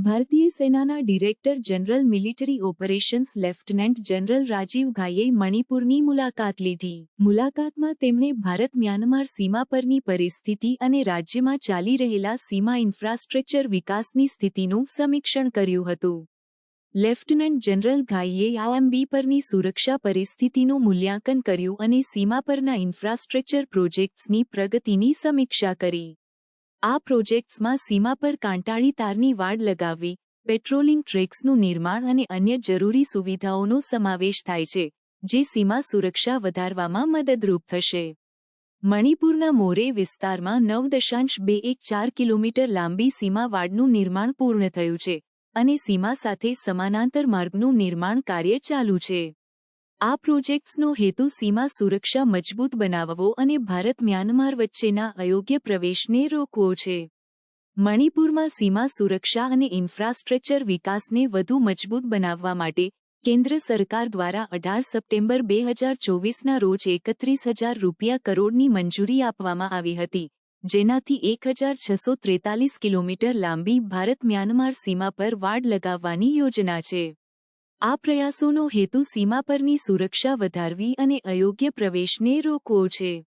ભારતીય સેનાના director general military operations lieutenant general Rajiv ઘાઈએ મણિપુરની મુલાકાત લીધી. મુલાકાતમાં તેમણે ભારત-મ્યાનમાર સીમા પરની પરિસ્થિતિ અને રાજ્યમાં ચાલી રહેલા સીમા ઇન્ફ્રાસ્ટ્રક્ચર વિકાસની સ્થિતિનું સમીક્ષણ કર્યું હતું. લેફ્ટનન્ટ જનરલ ઘાઈએ આઈએમબી પરની સુરક્ષા પરિસ્થિતિનું મૂલ્યાંકન કર્યું અને સીમા પરના ઇન્ફ્રાસ્ટ્રક્ચર પ્રોજેક્ટ્સની પ્રગતિની સમીક્ષા કરી. આ પ્રોજેક્ટ્સમાં સીમા પર કાંટાળી તારની વાડ લગાવવી, પેટ્રોલિંગ ટ્રેક્સનું નિર્માણ અને અન્ય જરૂરી સુવિધાઓનો સમાવેશ થાય છે, જે સીમા સુરક્ષા વધારવામાં મદદરૂપ થશે. મણિપુરના મોરે વિસ્તારમાં 9.214 કિલોમીટર લાંબી સીમા વાડનું નિર્માણ પૂર્ણ થયું છે અને સીમા સાથે સમાંતર માર્ગનું નિર્માણ કાર્ય ચાલુ છે. આ પ્રોજેક્ટ્સનો હેતુ સીમા સુરક્ષા મજબૂત બનાવવો અને ભારત-મ્યાનમાર વચ્ચેના અયોગ્ય પ્રવેશને રોકવો છે. મણિપુરમાં સીમા સુરક્ષા અને ઇન્ફ્રાસ્ટ્રક્ચર વિકાસને વધુ મજબૂત બનાવવા માટે કેન્દ્ર સરકાર દ્વારા 18 સપ્ટેમ્બર 2024ના રોજ 31,000 કરોડની મંજૂરી આપવામાં આવી હતી, જેનાથી 1,643 કિલોમીટર લાંબી ભારત-મ્યાનમાર સીમા પર વાડ લગાવવાની યોજના છે. આ પ્રયાસોનો હેતુ સીમા પરની સુરક્ષા વધારવી અને અયોગ્ય પ્રવેશને રોકવો છે.